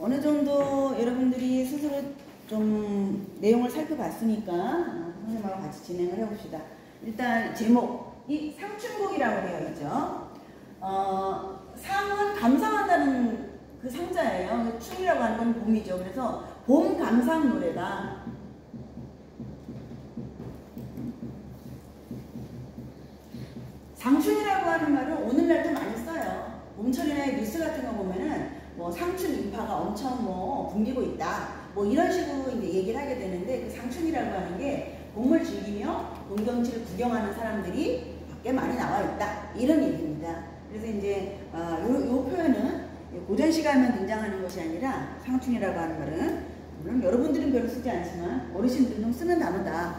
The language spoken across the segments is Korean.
어느 정도 여러분들이 스스로 좀 내용을 살펴봤으니까 선생님하고 같이 진행을 해봅시다. 일단 제목이 상춘곡이라고 되어 있죠. 상은 감상한다는 그 상자예요. 춘이라고 하는 건 봄이죠. 그래서 봄 감상 노래다. 상춘이라고 하는 말을 오늘날도 많이 써요. 봄철이나 뉴스 같은 거 보면은 뭐 상춘 인파가 엄청 뭐 붐비고 있다. 뭐 이런 식으로 이제 얘기를 하게 되는데 그 상춘이라고 하는 게 봄을 즐기며 봄 경치를 구경하는 사람들이 밖에 많이 나와 있다. 이런 얘기입니다. 그래서 이제 요 표현은 고전 시가에만 등장하는 것이 아니라 상춘이라고 하는 말은 물론 여러분들은 별로 쓰지 않지만 어르신들은 좀 쓰는 단어다.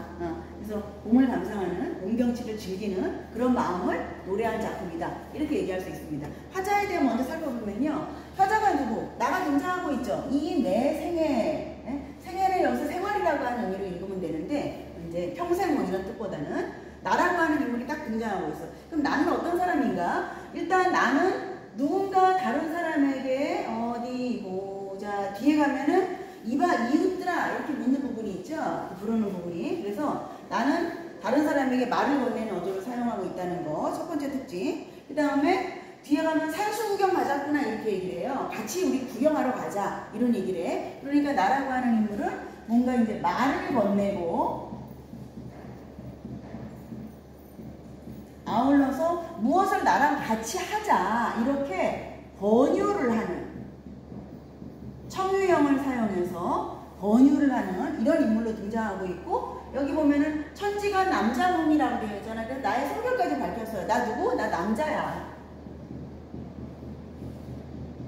그래서 봄을 감상하는 봄 경치를 즐기는 그런 마음을 노래한 작품이다. 이렇게 얘기할 수 있습니다. 화자에 대해 먼저 살펴보면요. 화자가 누구? 나가 등장하고 있죠. 이 내 생애, 생애를 여기서 생활이라고 하는 의미로 읽으면 되는데 이제 평생 뭐 이런 뜻보다는 나라고 하는 인물이 딱 등장하고 있어. 그럼 나는 어떤 사람인가? 일단 나는 누군가 다른 사람에게 어디 보자 뒤에 가면은 이봐 이웃들아 이렇게 묻는 부분이 있죠. 부르는 부분이. 그래서 나는 다른 사람에게 말을 건네는 어조를 사용하고 있다는 거 첫 번째 특징. 그 다음에 뒤에 가면 산수 구경 가자꾸나 이렇게 얘기를 해요. 같이 우리 구경하러 가자 이런 얘기를 해. 그러니까 나라고 하는 인물은 뭔가 이제 말을 건네고 아울러서 무엇을 나랑 같이 하자 이렇게 권유를 하는 청유형을 사용해서 권유를 하는 이런 인물로 등장하고 있고 여기 보면은 천지가 남자 몸이라고 되어 있잖아요. 그래서 나의 성별까지 밝혔어요. 나 누구? 나 남자야.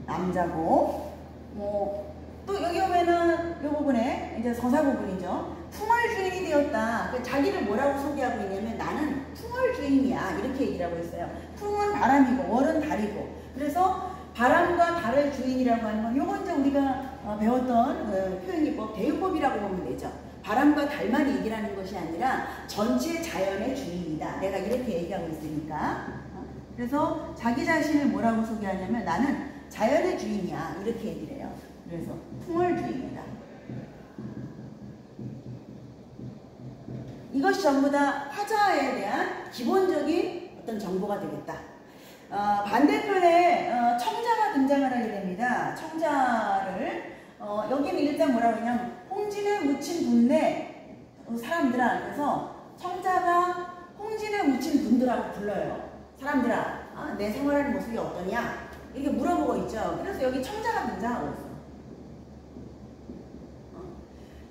남자고 뭐 또 여기 보면은 이 부분에 이제 서사 부분이죠. 풍월 주인이 되었다. 자기를 뭐라고 소개하고 있냐면 나는 풍월 주인이야 이렇게 얘기를 하고 있어요. 풍은 바람이고 월은 달이고 그래서 바람과 달의 주인이라고 하는 건 요거 이제 우리가 배웠던 표현기법 대유법이라고 보면 되죠. 바람과 달만 얘기를 하는 것이 아니라 전체 자연의 주인이다. 내가 이렇게 얘기하고 있으니까. 그래서 자기 자신을 뭐라고 소개하냐면 나는 자연의 주인이야 이렇게 얘기를 해요. 그래서 풍월 주인이다. 이것이 전부 다 화자에 대한 기본적인 어떤 정보가 되겠다. 반대편에 청자가 등장을 하게 됩니다. 청자를 여기는 일단 뭐라고 하냐면 홍진에 묻힌 분네 사람들아. 그래서 청자가 홍진에 묻힌 분들하고 불러요. 사람들아 내 생활하는 모습이 어떠냐 이렇게 물어보고 있죠. 그래서 여기 청자가 등장하고 있어.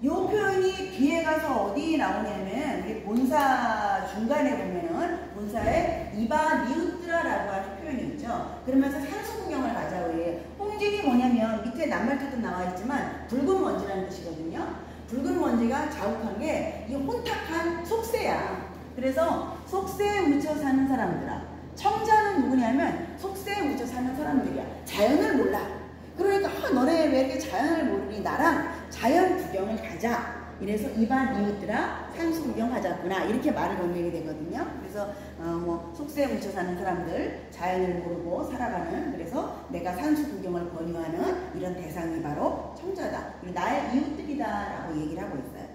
이 표현이 뒤에 가서 어디 나오냐면 우리 본사 중간에 보면은 본사에 이봐 니웃드라라고 하는 표현이 있죠. 그러면서 산수 구경을 가자고 해요. 홍진이 뭐냐면 밑에 낱말뜻도 나와 있지만 붉은 먼지라는 뜻이거든요. 붉은 먼지가 자욱한 게 이 혼탁한 속세야. 그래서 속세에 묻혀 사는 사람들아. 청자는 누구냐면 속세에 묻혀 사는 사람들이야. 자연을 몰라. 그러니까 너네 왜 이렇게 자연을 모르니 나랑 자연 구경을 가자. 이래서 이봐 니웃들아 산수 구경 가자꾸나 이렇게 말을 건네게 되거든요. 그래서 뭐 속세에 묻혀 사는 사람들 자연을 모르고 살아가는 그래서 내가 산수 구경을 권유하는 이런 대상이 바로 청자다. 나의 이웃들이다 라고 얘기를 하고 있어요.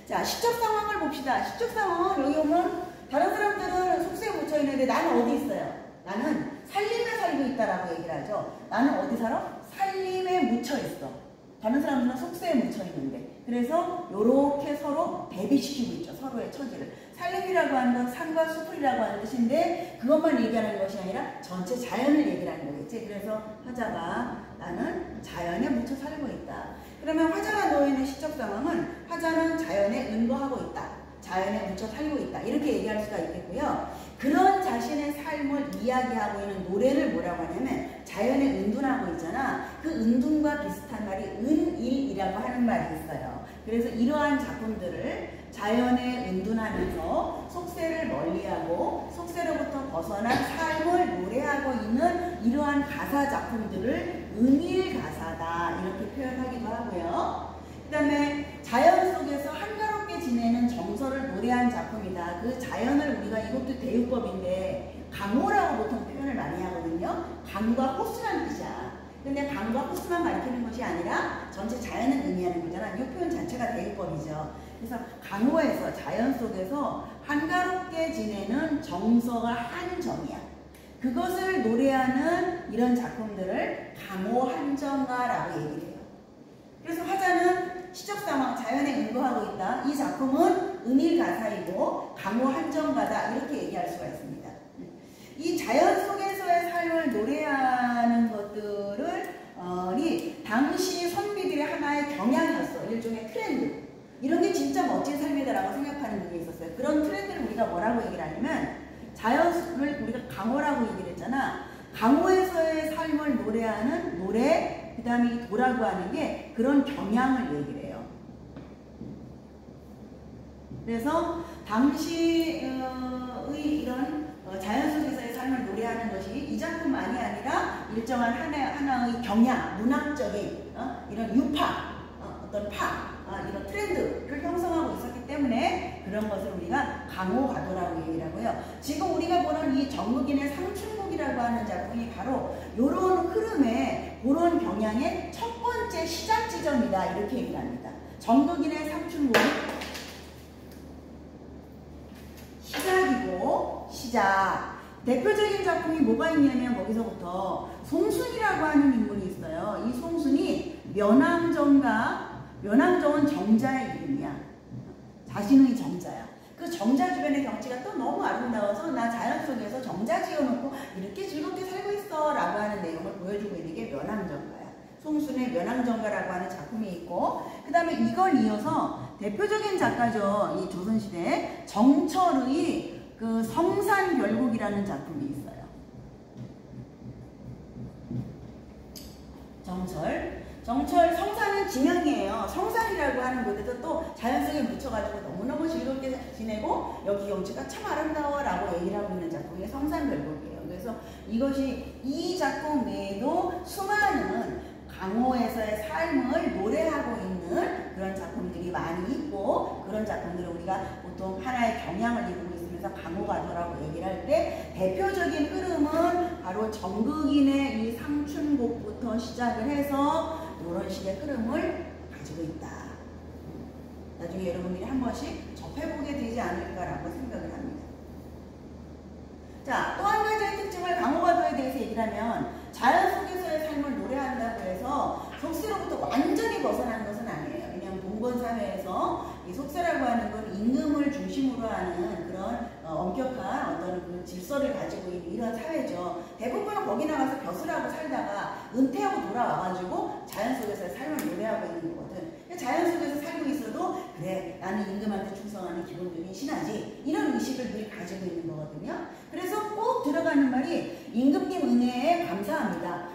자 시적 상황을 봅시다. 시적 상황은 여기 오면 다른 사람들은 속세에 묻혀 있는데 나는 어디 있어요? 나는 산림에 살고 있다라고 얘기를 하죠. 나는 어디 살아? 산림에 묻혀 있어. 다른 사람들은 속세에 묻혀 있는데 그래서 요렇게 서로 대비시키고 있죠. 서로의 처지를. 산림이라고 하는 건 산과 숲이라고 하는 뜻인데 그것만 얘기하는 것이 아니라 전체 자연을 얘기하는 거겠지. 그래서 화자가 나는 자연에 묻혀 살고 있다. 그러면 화자가 놓여있는 시적 상황은 화자는 자연에 은거하고 있다. 자연에 묻혀 살고 있다. 이렇게 얘기할 수가 있겠고요. 그런 자신의 삶을 이야기하고 있는 노래를 뭐라고 하냐면 자연에 은둔하고 있잖아. 그 은둔과 비슷한 말이 은일이라고 하는 말이 있어요. 그래서 이러한 작품들을 자연에 은둔하면서 속세를 멀리하고 속세로부터 벗어난 삶을 노래하고 있는 이러한 가사 작품들을 은일 가사다 이렇게 표현하기도 하고요. 그 다음에 자연 속에서 한가롭게 지내는 정서를 노래한 작품이다. 그 자연을 우리가 이것도 대유법인데 강호라고 보통 표현을 많이 하거든요. 강과 호수라는 뜻이야. 근데 강과 코스만 가리키는 것이 아니라 전체 자연을 의미하는 거잖아. 이 표현 자체가 대입법이죠. 그래서 강호에서 자연 속에서 한가롭게 지내는 정서가 한정이야. 그것을 노래하는 이런 작품들을 강호한정가라고 얘기를 해요. 그래서 화자는 시적 상황, 자연에 근거하고 있다. 이 작품은 은일가사이고 강호한정가다. 이렇게 얘기할 수가 있습니다. 이 자연 속에서의 삶을 노래하는 것들을 당시 선비들의 하나의 경향이었어. 일종의 트렌드. 이런 게 진짜 멋진 삶이다라고 생각하는 게 있었어요. 그런 트렌드를 우리가 뭐라고 얘기를 하냐면 자연을 우리가 강호라고 얘기를 했잖아. 강호에서의 삶을 노래하는 노래, 그 다음에 이 도라고 하는 게 그런 경향을 얘기를 해요. 그래서 당시의 이런 자연 속에서의 삶을 노래하는 것이 이 작품만이 아니라 일정한 하나의 경향, 문학적인 이런 유파, 어떤 이런 트렌드를 형성하고 있었기 때문에 그런 것을 우리가 강호가도라고 얘기를 하고요. 지금 우리가 보는 이 정국인의 상춘곡이라고 하는 작품이 바로 이런 흐름의 그런 경향의 첫 번째 시작 지점이다. 이렇게 얘기를 합니다. 정국인의 상춘곡이 시작이고 시작. 대표적인 작품이 뭐가 있냐면 거기서부터 송순이라고 하는 인물이 있어요. 이 송순이 면왕정은 정자의 이름이야. 자신의 정자야. 그 정자 주변의 경치가 또 너무 아름다워서 나 자연 속에서 정자 지어놓고 이렇게 즐겁게 살고 있어 라고 하는 내용을 보여주고 있는 게 면왕정가야. 송순의 면왕정가라고 하는 작품이 있고 그 다음에 이걸 이어서 대표적인 작가죠. 이 조선시대 정철의 그 성산별곡이라는 작품이 있어요. 정철 성산은 지명이에요. 성산이라고 하는 곳에서 또 자연 속에 묻혀가지고 너무너무 즐겁게 지내고 여기 경치가 참 아름다워 라고 얘기를 하고 있는 작품이 성산별곡이에요. 그래서 이것이 이 작품 외에도 수많은 강호에서의 삶을 노래하고 있는 그런 작품들이 많이 있고 그런 작품들을 우리가 보통 하나의 경향을 이루고 있으면서 강호가도라고 얘기를 할 때 대표적인 흐름은 바로 정극인의 이 상춘곡부터 시작을 해서 이런 식의 흐름을 가지고 있다. 나중에 여러분들이 한 번씩 접해보게 되지 않을까라고 생각을 합니다. 자, 또 한 가지의 특징을 강호가도에 대해서 얘기를 하면 자연 속에서의 삶을 노래한다고 해서 속세로부터 완전히 벗어나는 것은 아니에요. 왜냐하면 봉건사회에서 이 속세라고 하는 건 임금을 중심으로 하는 그런 엄격한 어떤 그 질서를 가지고 있는 이런 사회죠. 대부분은 거기 나가서 벼슬하고 살다가 은퇴하고 돌아와가지고 자연 속에서의 삶을 노래하고 있는 거거든. 자연 속에서 살고 있어도 그래 나는 임금한테 충성하는 기본적인 신하지 이런 의식을 늘 가지고 있는 거거든요. 그래서 꼭 들어가는 말이 임금님 은혜에 감사합니다.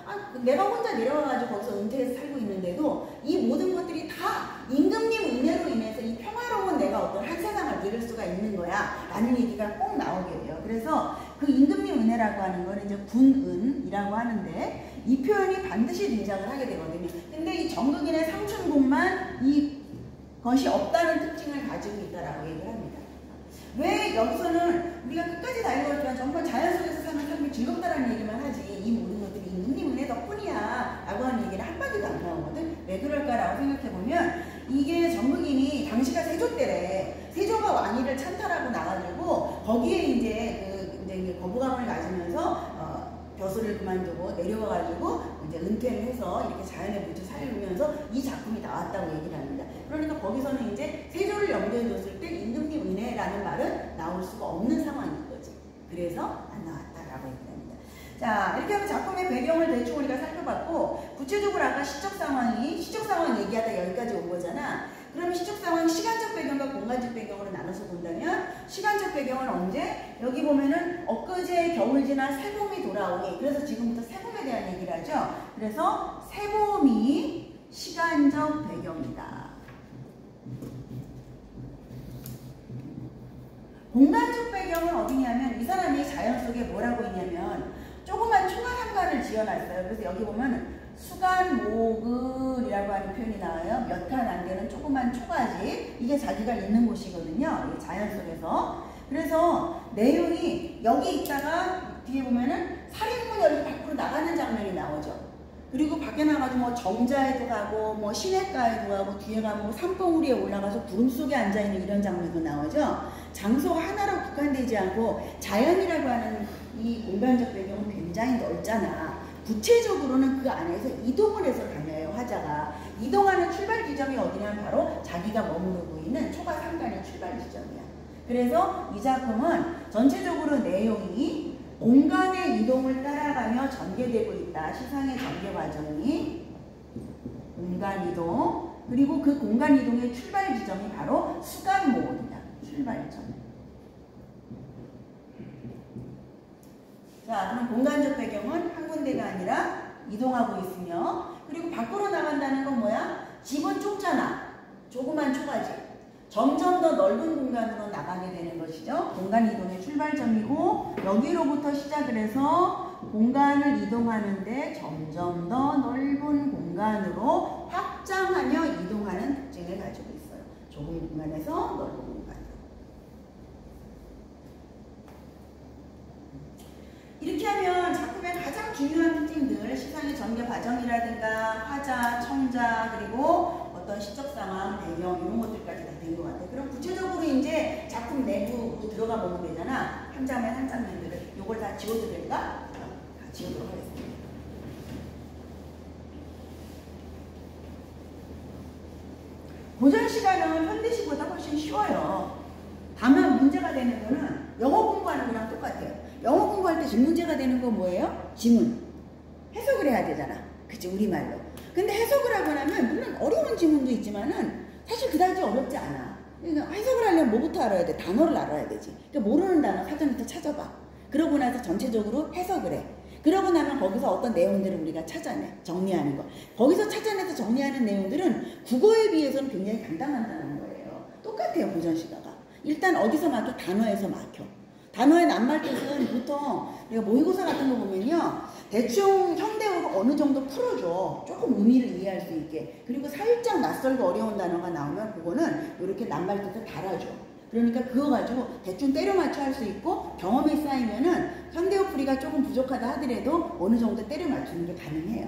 내가 혼자 내려와가지고 거기서 은퇴해서 살고 있는데도 이 모든 것들이 다 임금님 은혜로 인해서 이 평화로운 내가 어떤 한 세상을 누릴 수가 있는 거야 라는 얘기가 꼭 나오게 돼요. 그래서 그 임금님 은혜라고 하는 거는 이제 군은이라고 하는데 이 표현이 반드시 등장을 하게 되거든요. 근데 이 정극인의 상춘곡만 이것이 없다는 특징을 가지고 있다라고 얘기를 합니다. 왜 여기서는 우리가 끝까지 다 읽었지만 정말 자연 속에서 사는 삶이 즐겁다라는 얘기만 하지 이 모든 것들이 임금님 은혜 덕분이야 라고 하는 얘기는 한마디도 안 나오거든. 왜 그럴까라고 생각해보면 이게 정극인이 당시가 세조 때래. 세조가 왕위를 찬탈하고 나가지고 거기에 이제 거부감을 가지면서 벼슬을 그만두고 내려와가지고 이제 은퇴를 해서 이렇게 자연에 묻혀 살면서 이 작품이 나왔다고 얘기를 합니다. 그러니까 거기서는 이제 세조를 염두에 뒀을 때 임금님 은혜라는 말은 나올 수가 없는 상황인 거지. 그래서 안 나왔다라고 얘기합니다. 자, 이렇게 하면 작품의 배경을 대충 우리가 살펴봤고 구체적으로 아까 시적 상황 얘기하다 여기까지 온 거잖아. 그러면 시적 상황 시간적 배경과 공간적 배경으로 나눠서 본다면 시간적 배경은 언제? 여기 보면은 엊그제 겨울 지나 새봄이 돌아오니 그래서 지금부터 새봄에 대한 얘기를 하죠. 그래서 새봄이 시간적 배경이다. 공간적 배경은 어디냐면 이 사람이 자연 속에 뭐라고 있냐면 조그만 초가 상가를 지어놨어요. 그래서 여기 보면 수간모글이라고 하는 표현이 나와요. 몇 칸 안 되는 조그만 초가지. 이게 자기가 있는 곳이거든요. 자연 속에서. 그래서 내용이 여기 있다가 뒤에 보면은 살인문이 이렇게 밖으로 나가는 장면이 나오죠. 그리고 밖에 나가서 뭐 정자에도 가고 뭐 시냇가에도 가고 뒤에 가면 뭐 산봉우리에 올라가서 구름 속에 앉아있는 이런 장면도 나오죠. 장소 하나로 국한되지 않고 자연이라고 하는 이 공간적 배경은 굉장히 넓잖아. 구체적으로는 그 안에서 이동을 해서 다녀요. 화자가 이동하는 출발 지점이 어디냐면 바로 자기가 머무르고 있는 초가 상간의 출발 지점이야. 그래서 이 작품은 전체적으로 내용이 공간의 이동을 따라가며 전개되고 있다. 시상의 전개 과정이 공간 이동, 그리고 그 공간 이동의 출발 지점이 바로 수간모원이다. 출발점. 자, 그럼 공간적 배경은 한 군데가 아니라 이동하고 있으며, 그리고 밖으로 나간다는 건 뭐야? 집은 좁잖아. 조그만 초가집. 점점 더 넓은 공간으로 나가게 되는 것이죠. 공간 이동의 출발점이고, 여기로부터 시작을 해서 공간을 이동하는데 점점 더 넓은 공간으로 확장하며 이동하는 특징을 가지고 있어요. 좁은 공간에서 넓은 공간. 이렇게 하면 작품의 가장 중요한 특징들, 시상의 전개 과정이라든가 화자, 청자, 그리고 어떤 시적 상황, 배경 이런 것들까지 다 된 것 같아요. 그럼 구체적으로 이제 작품 내부로 들어가 보면 되잖아. 한 장면 한 장면들을. 요걸 다 지워드릴까? 다 지우도록 하겠습니다. 고전 시간은 현대시보다 훨씬 쉬워요. 다만 문제가 되는 거는 영어 공부하는 거랑 똑같아요. 영어 공부할 때 지금 문제가 되는 건 뭐예요? 지문. 해석을 해야 되잖아. 그치, 우리말로. 근데 해석을 하고 나면 물론 어려운 지문도 있지만은 사실 그다지 어렵지 않아. 그러니까 해석을 하려면 뭐부터 알아야 돼? 단어를 알아야 되지. 그러니까 모르는 단어 사전부터 찾아봐. 그러고 나서 전체적으로 해석을 해. 그러고 나면 거기서 어떤 내용들을 우리가 찾아내. 정리하는 거. 거기서 찾아내서 정리하는 내용들은 국어에 비해서는 굉장히 간단하다는 거예요. 똑같아요, 고전시가가. 일단 어디서 막혀? 단어에서 막혀. 단어의 낱말 뜻은 보통 우리가 모의고사 같은 거 보면요, 대충 현대어가 어느 정도 풀어줘. 조금 의미를 이해할 수 있게. 그리고 살짝 낯설고 어려운 단어가 나오면 그거는 이렇게 낱말 뜻을 달아줘. 그러니까 그거 가지고 대충 때려 맞춰 할 수 있고, 경험이 쌓이면은 현대어 풀이가 조금 부족하다 하더라도 어느 정도 때려 맞추는 게 가능해요.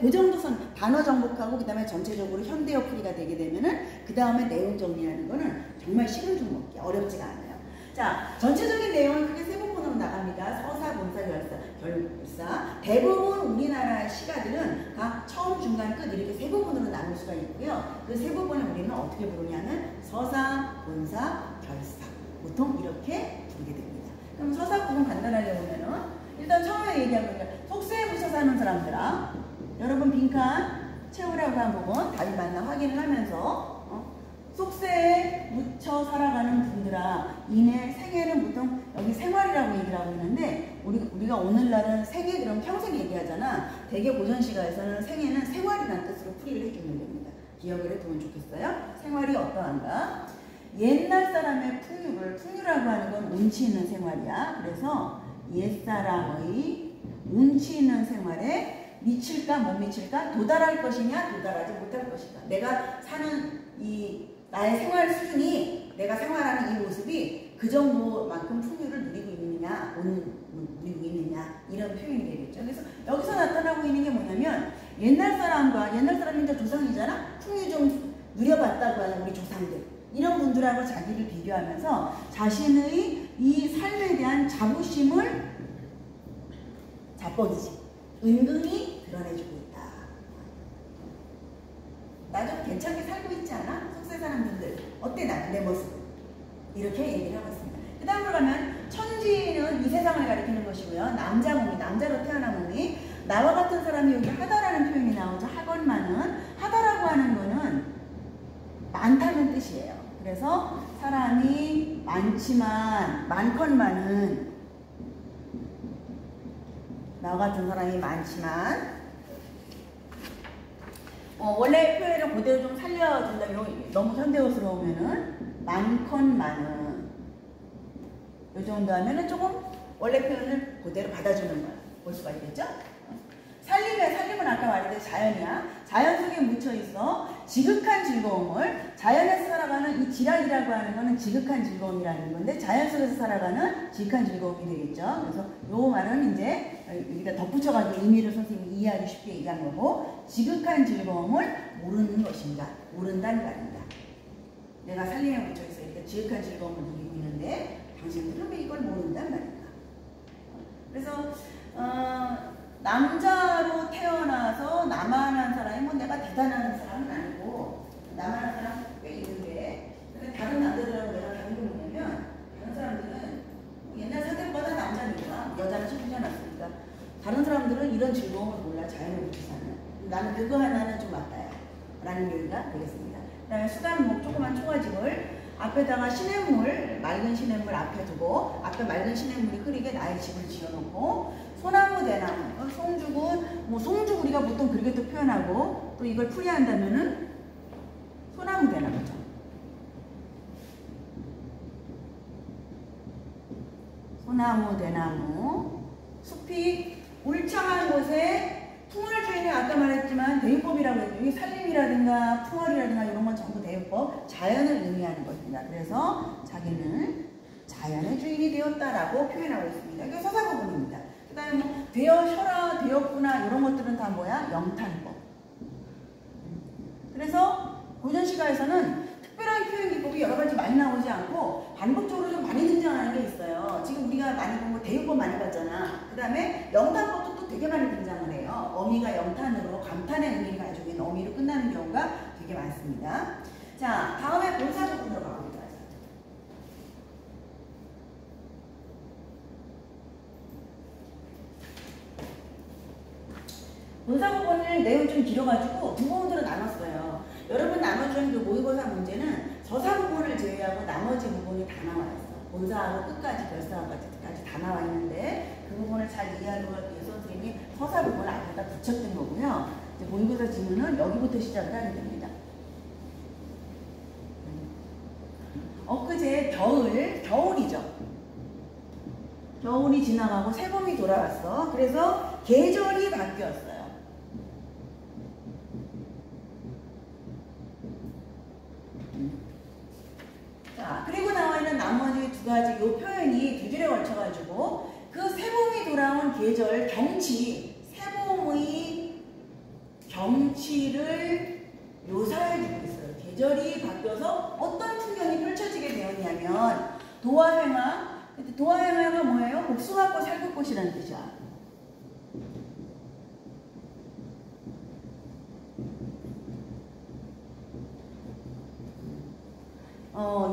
그 정도 선 단어 정복하고 그 다음에 전체적으로 현대어 풀이가 되게 되면은 그 다음에 내용 정리하는 거는 정말 식은 죽 먹기 어렵지가 않아요. 자, 전체적인 내용은 크게 세 부분으로 나갑니다. 서사, 본사, 결사. 대부분 우리나라 시가들은 각 처음, 중간, 끝 이렇게 세 부분으로 나눌 수가 있고요. 그 세 부분을 우리는 어떻게 부르냐면 서사, 본사, 결사. 보통 이렇게 부르게 됩니다. 그럼 서사 부분 간단하게 보면은 일단 처음에 얘기한 거니까 속세에 묻혀 사는 사람들아, 여러분 빈칸 채우라고 한 부분 답이 맞나 확인을 하면서, 속세에 묻혀 살아가는 분들아, 이내 생애는 보통 여기 생활이라고 얘기를 하고 있는데, 우리가 오늘날은 생애 그럼 평생 얘기하잖아. 대개 고전시가에서는 생애는 생활이라는 뜻으로 풀이를 해주면 됩니다. 기억을 해두면 좋겠어요. 생활이 어떠한가? 옛날 사람의 풍류라고 하는 건 운치 있는 생활이야. 그래서 옛사람의 운치 있는 생활에 미칠까 못 미칠까, 도달할 것이냐 도달하지 못할 것이다. 내가 사는 나의 생활 수준이, 내가 생활하는 이 모습이 그 정도만큼 풍요를 누리고 있느냐, 누리고 있느냐, 이런 표현이 되겠죠. 그래서 여기서 나타나고 있는 게 뭐냐면, 옛날 사람이 이제 조상이잖아? 풍요 좀 누려봤다고 하는 우리 조상들. 이런 분들하고 자기를 비교하면서 자신의 이 삶에 대한 자부심을 자뻑이지. 은근히 드러내주고 있다. 나 좀 괜찮게 살고 있지 않아? 속세 사람들 어때 내 모습? 이렇게 얘기를 하고 있습니다. 그 다음으로 가면 천지는 이 세상을 가리키는 것이고요. 남자몸이, 남자로 태어난 몸이, 나와 같은 사람이 여기 하다라는 표현이 나오죠. 하건만은, 하다라고 하는 거는 많다는 뜻이에요. 그래서 사람이 많지만, 많건만은, 나와 같은 사람이 많지만, 원래 표현을 그대로 좀 살려준다면, 너무 현대어스러우면은 많건만은, 이 정도 하면은 조금 원래 표현을 그대로 받아주는 거야. 볼 수가 있겠죠? 살림은 아까 말했듯이 자연이야. 자연 속에 묻혀 있어 지극한 즐거움을, 자연에서 살아가는 이 지락이라고 하는 거는 지극한 즐거움이라는 건데, 자연 속에서 살아가는 지극한 즐거움이 되겠죠. 그래서 요 말은 이제 여기다 덧붙여가지고 의미를 선생님이 이해하기 쉽게 얘기한 거고, 지극한 즐거움을 모르는 것인가, 모른다는 말입니다. 내가 살림에 묻혀있어 이렇게 지극한 즐거움을 누리고 있는데 당신들은 왜 이걸 모른단 말인가. 그래서 남자로 태어나서 나만한 사람이 뭐 내가 대단한 사람은 아니고, 나만한 사람 꽤 있는데, 근데 다른 남자들하고 내가 다른 게 뭐냐면, 다른 사람들은 옛날 사대보다 남자니까 여자는 천재놨으니까 다른 사람들은 이런 즐거움을 몰라. 자연을 붙이 사는. 나는 그거 하나는 좀 맞다요 라는 얘기가 되겠습니다. 그 다음에 수단목 조그만 초가집을 앞에다가 시냇물, 맑은 시냇물 앞에 두고, 앞에 맑은 시냇물이 흐리게 나의 집을 지어놓고, 소나무 대나무, 송죽은 뭐 송죽 우리가 보통 그렇게 또 표현하고, 또 이걸 풀이한다면은 소나무 대나무죠. 소나무 대나무, 숲이 울창한 곳에 풍월 주인이 아까 말했지만 대유법이라고 했죠. 이 살림이라든가 풍월이라든가 이런 건 전부 대유법, 자연을 의미하는 것입니다. 그래서 자기는 자연의 주인이 되었다라고 표현하고 있습니다. 이게 서사구분입니다. 그 다음에 뭐 되어셔라, 되었구나 이런 것들은 다 뭐야? 영탄법. 그래서 고전시가에서는 특별한 표현 기법이 여러 가지 많이 나오지 않고 반복적으로 좀 많이 등장하는 게 있어요. 지금 우리가 많이 본 거 대유법 많이 봤잖아. 그 다음에 영탄법도 또 되게 많이 등장을 해요. 어미가 영탄으로 감탄의 의미를 가지고 있는 어미로 끝나는 경우가 되게 많습니다. 자, 다음에 본사부분으로 가보도록 하죠. 본사부분을 내용이 좀 길어가지고 두 부분으로 나눴어요. 여러분 나눠준 그 모의고사 문제는 서사 부분을 제외하고 나머지 부분이 다 나와 있어. 본사하고 끝까지 결사까지 다 나와 있는데, 그 부분을 잘 이해하도록 하기 위해서 선생님이 서사 부분을 앞에다 붙였던 거고요. 이제 모의고사 질문은 여기부터 시작을 하게 됩니다. 엊그제 겨울이죠. 겨울이 지나가고 새봄이 돌아왔어. 그래서 계절이 바뀌었어요. 자, 그리고 나와 있는 나머지 두 가지 요 표현이 두 줄에 걸쳐가지고 그 새봄이 돌아온 계절 경치, 새봄의 경치를 묘사해주고 있어요. 계절이 바뀌어서 어떤 풍경이 펼쳐지게 되었냐면 도화행화. 도화행화가 뭐예요? 복숭아꽃, 살구꽃이라는 뜻이야.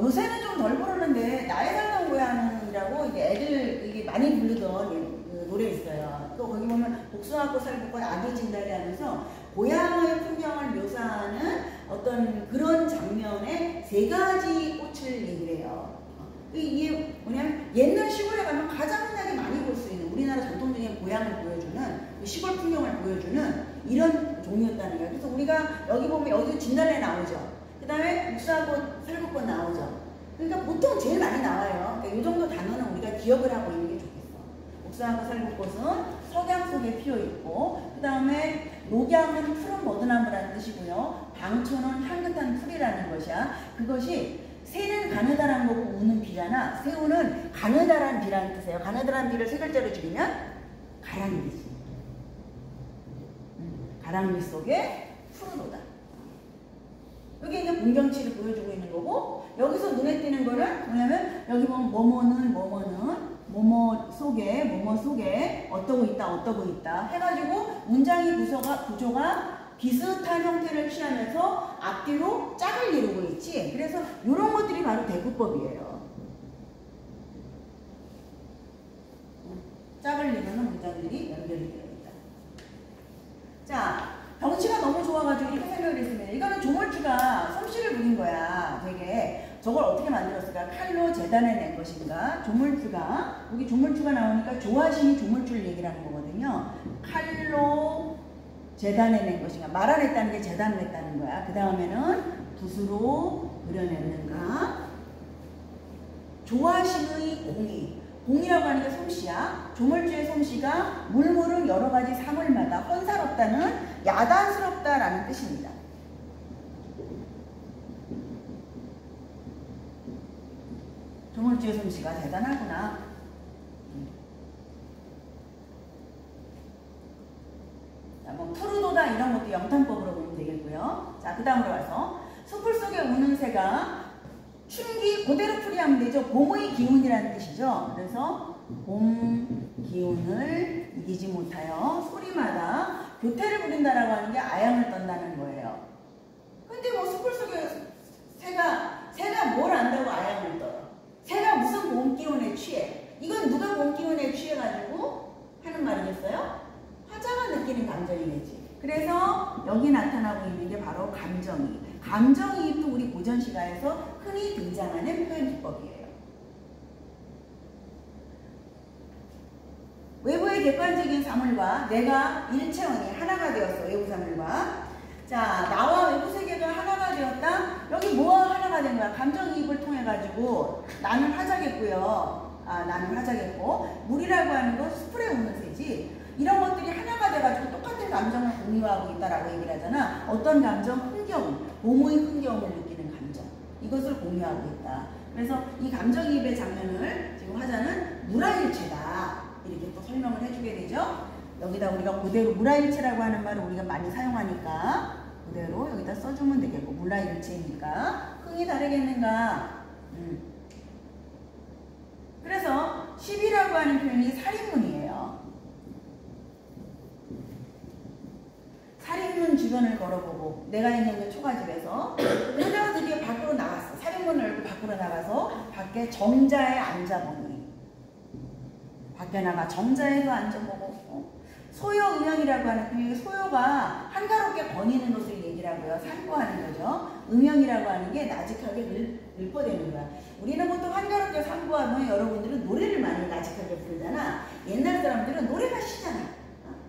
요새는 좀 덜 부르는데 나의 살던 고향이라고 이게 애들 이게 많이 부르던 그 노래 있어요. 또 거기 보면 복숭아꽃, 살구꽃, 아기 진달래 하면서 고향의 풍경을 묘사하는 어떤 그런 장면에 세 가지 꽃을 얘기를 해요. 이게 뭐냐면 옛날 시골에 가면 가장 흔하게 많이 볼 수 있는 우리나라 전통적인 고향을 보여주는 시골 풍경을 보여주는 이런 종류였다는 거예요. 그래서 우리가 여기 보면 여기 진달래 나오죠. 그 다음에 복숭아꽃, 살구꽃 나오죠. 그러니까 보통 제일 많이 나와요. 그러니까 이 정도 단어는 우리가 기억을 하고 있는 게 좋겠어. 복숭아꽃, 살구꽃은 석양 속에 피어 있고, 그 다음에 녹양은 푸른 머드나무라는 뜻이고요. 방초는 향긋한 풀이라는 것이야. 그것이 새는 가느다란 거고 우는 비잖아. 새우는 가느다란 비라는 뜻이에요. 가느다란 비를 세 글자로 줄이면 가랑비지. 가랑비 속에 푸르노다. 여기 이제 공경치를 보여주고 있는 거고, 여기서 눈에 띄는 거는 뭐냐면 여기 보면 뭐뭐는 뭐뭐 속에 어떠고 있다 해가지고 문장의 구조가 비슷한 형태를 취하면서 앞뒤로 짝을 이루고 있지. 그래서 이런 것들이 바로 대구법이에요. 짝을 이루는 문장들이 연결이 되어 있다. 자, 경치가 너무 좋아가지고 이렇게 생각을 했습니다. 이거는 조물주가 솜씨를 부린 거야. 되게 저걸 어떻게 만들었을까? 칼로 재단해낸 것인가? 조물주가, 여기 조물주가 나오니까 조화신이 조물주를 얘기를 하는 거거든요. 칼로 재단해낸 것인가? 말아냈다는 게 재단을 했다는 거야. 그 다음에는 붓으로 그려냈는가? 조화신의 공이라고 하는 게 솜씨야. 조물주의 솜씨가 물물은 여러 가지 사물마다 혼사롭다는 야단스럽다라는 뜻입니다. 조물주의 솜씨가 대단하구나. 분노다 이런 것도 영탄법으로 보면 되겠고요. 자, 그 다음으로 가서 숲을 속에 우는 새가 춘기 그대로 풀이하면 되죠. 봄의 기운이라는 뜻이죠. 그래서 봄 기운을 이기지 못하여 소리마다 교태를 부린다라고 하는 게 아양을 떤다는 거예요. 근데 뭐 숲을 속에 새가 뭘 안다고 아양을 떠요? 새가 무슨 봄 기운에 취해? 이건 누가 봄 기운에 취해가지고 하는 말이겠어요? 화자가 느끼는 감정이겠지. 그래서 여기 나타나고 있는 게 바로 감정이입. 감정이입도 우리 고전시가에서 흔히 등장하는 표현 기법이에요. 외부의 객관적인 사물과 내가 일체원이 하나가 되었어. 외부 사물과. 자, 나와 외부 세계가 하나가 되었다. 여기 뭐와 하나가 된 거야? 감정이입을 통해 가지고 나는 화자겠고요. 나는 화자겠고 물이라고 하는 건 수풀에 우는 새지. 이런 것들이 하나가 돼가지고 똑같은 감정을 공유하고 있다라고 얘기를 하잖아. 어떤 감정? 흥겨움. 봄의 흥겨움을 느끼는 감정. 이것을 공유하고 있다. 그래서 이 감정이입의 장면을 지금 화자는 물화일체다. 이렇게 또 설명을 해주게 되죠. 여기다 우리가 그대로 물화일체라고 하는 말을 우리가 많이 사용하니까 그대로 여기다 써주면 되겠고 물화일체니까 흥이 다르겠는가. 그래서 10이라고 하는 표현이 살인문이에요. 살인문 주변을 걸어보고 내가 있는 초가집에서 그러다가 드디어 밖으로 나갔어. 살인문을 열고 밖으로 나가서 밖에 정자에 앉아보니 밖에 나가 정자에도 앉아보고 소요음영이라고 하는 그 소요가 한가롭게 거니는 것을 얘기를 하고요. 상고하는 거죠. 음영이라고 하는 게 나직하게 읊어대는 거야. 우리는 보통 한가롭게 상고하면 여러분들은 노래를 많이 나직하게 부르잖아. 옛날 사람들은 노래가 시잖아.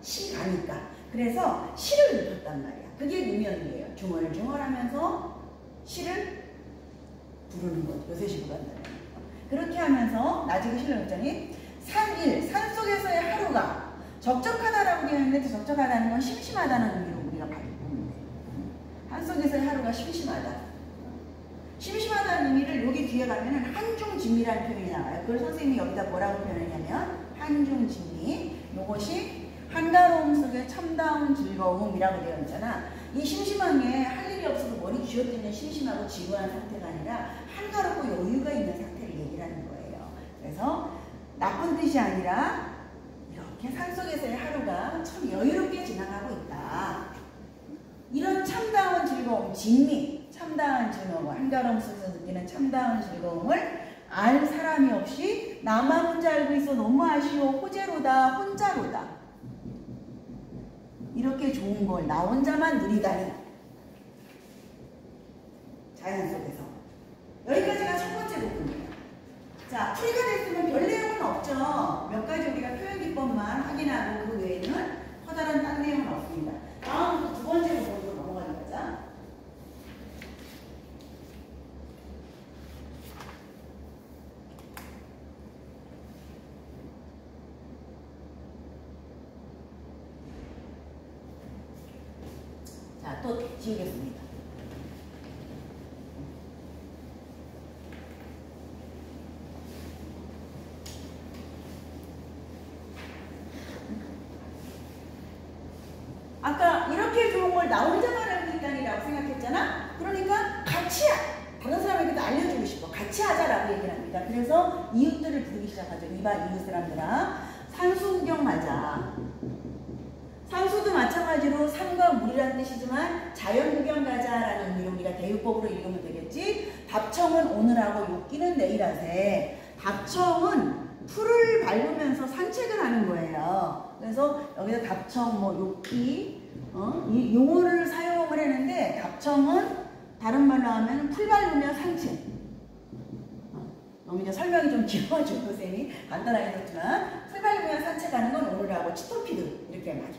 시 가니까. 그래서 시를 읊었단 말이야. 그게 음영이에요. 중얼중얼하면서 시를 부르는 거죠. 요새 식으로 한다면. 그렇게 하면서 나직의 시를 읊자니 산 속에서의 하루가 적적하다라고 되어 있는데 적적하다는 건 심심하다는 의미로 우리가 보면 돼. 산 속에서의 하루가 심심하다. 심심하다는 의미를 여기 뒤에 가면은 한중진미라는 표현이 나와요. 그걸 선생님이 여기다 뭐라고 표현했냐면 한중진미. 요것이 한가로움 속에 참다운 즐거움이라고 되어 있잖아. 이 심심한 게 할 일이 없어서 머리 쥐어뜯는 심심하고 지루한 상태가 아니라 한가롭고 여유가 있는 상태를 얘기를 하는 거예요. 그래서 나쁜 뜻이 아니라 이렇게 산속에서의 하루가 참 여유롭게 지나가고 있다. 이런 참다운 즐거움, 진미, 참다운 즐거움, 한가로움 속에서 느끼는 참다운 즐거움을 알 사람이 없이 나만 혼자 알고 있어 너무 아쉬워 호재로다 혼자로다. 이렇게 좋은 걸 나 혼자만 누리다니. 자연 속에서. 여기까지가 첫 번째 부분이에요. 자, 풀이가 됐으면 별 내용은 없죠. 몇 가지 우리가 표현 기법만 확인하고 그 외에는 커다란 딴 내용은 없습니다. 다음 두 번째 부분으로 넘어가는 거죠. 자, 또 지우겠습니다. 아까 이렇게 좋은 걸 나 혼자만 알고 있다니라고 생각했잖아? 그러니까 같이 다른 사람에게도 알려주고 싶어. 같이 하자라고 얘기를 합니다. 그래서 이웃들을 부르기 시작하죠. 이봐 이웃 사람들아 산수 구경하자. 산수도 마찬가지로 산과 물이라는 뜻이지만 자연 구경 가자라는 의미로 우리가 대유법으로 읽으면 되겠지. 답청은 오늘 하고 욕기는 내일 하세. 답청은 풀을 밟으면서 산책을 하는 거예요. 그래서 여기다 답청, 욕기, 이 용어를 사용을 했는데 답청은 다른 말로 하면 풀 밟으며 산책. 너무 이제 설명이 좀 길어가지고 선생님이 간단하게 했지만 풀 밟으며 산책하는 건 오늘하고 치토피드 이렇게 막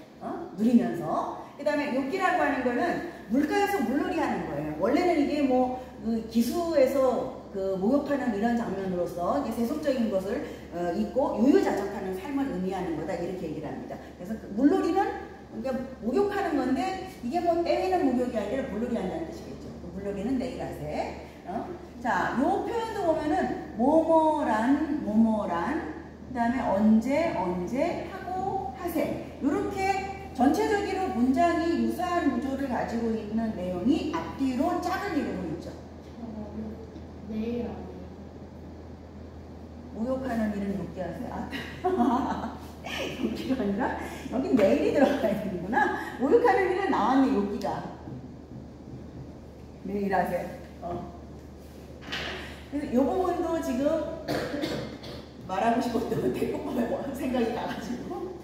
누리면서 그 다음에 욕기라고 하는 거는 물가에서 물놀이 하는 거예요. 원래는 이게 그 기수에서 목욕하는 이런 장면으로서 이제 세속적인 것을 잊고 유유자적하는 삶을 의미하는 거다 이렇게 얘기를 합니다. 그래서 물놀이는 그러니까 목욕하는 건데 이게 때리는 목욕이 아니라 물놀이 한다는 뜻이겠죠. 물놀이는 내일 하세. 자, 요 표현도 보면은 뭐뭐란 그 다음에 언제 하고 하세 이렇게 전체적으로 문장이 유사한 구조를 가지고 있는 내용이 앞뒤로 짝을 이루고 있죠. 내일 아니에요. 모욕하는 일은 욕기 하세요. 아, 욕기가 아니라 여기 내일이 들어가야 되는구나. 모욕하는 일은 나왔네, 욕기가. 내일 하세요. 그래서 이 부분도 지금 말하고 싶었던 대꾸법에 생각이 나가지고.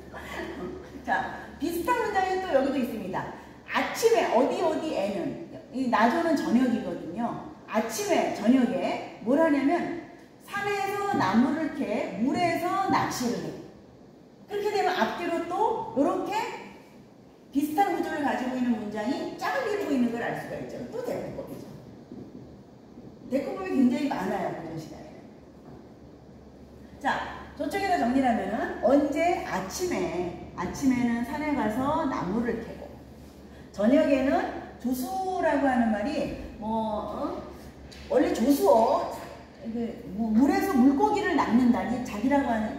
자, 비슷한 문장이 또 여기도 있습니다. 아침에 어디에는, 이 나조는 저녁이거든요. 아침에 저녁에 뭘 하냐면 산에서 나무를 캐 물에서 낚시를 해. 그렇게 되면 앞뒤로 또 이렇게 비슷한 구조를 가지고 있는 문장이 짝을 이루고 있는 걸 알 수가 있죠. 또 대꾸법이죠. 대꾸법이 굉장히 많아요, 그런 시간에. 자, 저쪽에다 정리를 하면은 언제 아침에는 산에 가서 나무를 캐고, 저녁에는 조수라고 하는 말이 원래 조수어 물에서 물고기를 낚는다. 자기라고 하는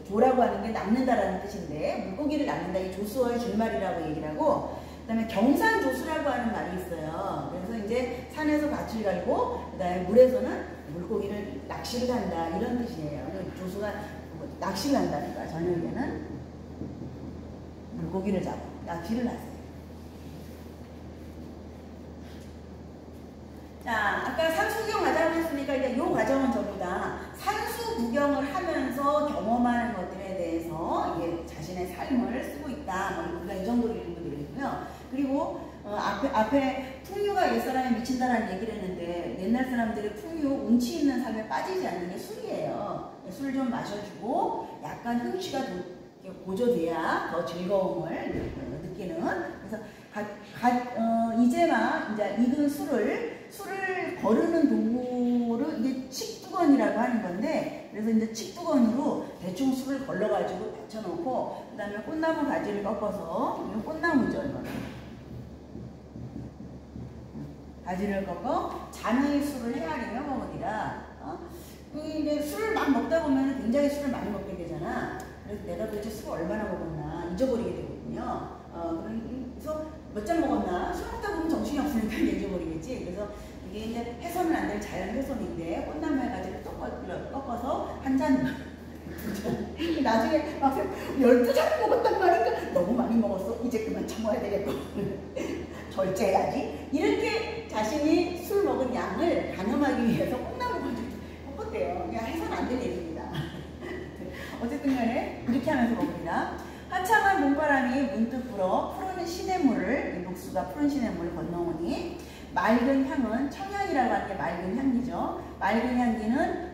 조라고 하는 게 낚는다라는 뜻인데 물고기를 낚는다. 이 조수어의 줄말이라고 얘기를 하고, 그다음에 경산조수라고 하는 말이 있어요. 그래서 이제 산에서 밭을 갈고 그다음에 물에서는 물고기를 낚시를 한다 이런 뜻이에요. 조수가 낚시를 한다는 거야. 저녁에는 물고기를 잡고 낚시를 하세요. 자, 아까 산수 구경 과정을 했으니까 이제 이 과정은 전부 다 산수 구경을 하면서 경험하는 것들에 대해서 이게 자신의 삶을 쓰고 있다. 우리가 이 정도로 읽으면 되겠고요. 그리고 앞에 풍류가 옛사람에 미친다라는 얘기를 했는데 옛날 사람들의 풍류, 운치 있는 삶에 빠지지 않는 게 술이에요. 술 좀 마셔주고 약간 흥취가 고조돼야 더 즐거움을 느끼는. 그래서 이제 익은 술을 거르는 도구를 이게 칡두건이라고 하는 건데, 그래서 이제 칡두건으로 대충 술을 걸러가지고 받쳐놓고, 그 다음에 꽃나무 가지를 꺾어서, 이건 꽃나무죠, 이거는. 가지를 꺾어 잔의 술을 헤아리며 먹으리라. 이게 술을 막 먹다 보면 굉장히 술을 많이 먹게 되잖아. 그래서 내가 도대체 술을 얼마나 먹었나 잊어버리게 되거든요. 그래서 몇 잔 먹었나? 술 먹다 보면 정신이 없으니까 잊어버리겠지. 그래서 이게 이제 해서는 안 될 자연 훼손인데 꽃나무의 가지를 꺾어서 한 잔, 두 잔. 나중에 막 12잔 먹었단 말인가? 너무 많이 먹었어. 이제 그만 참아야 되겠고. 절제해야지. 이렇게 자신이 술 먹은 양을 가늠하기 위해서 꽃나무 가지를 꺾었대요. 그냥 해서는 안 될 일입니다. 어쨌든 간에 이렇게 하면서 먹습니다. 화창한 봄바람이 문득 불어 푸른 시냇물을, 녹수가 푸른 시냇물을 건너오니 맑은 향은, 청향이라고 하는 게 맑은 향기죠. 맑은 향기는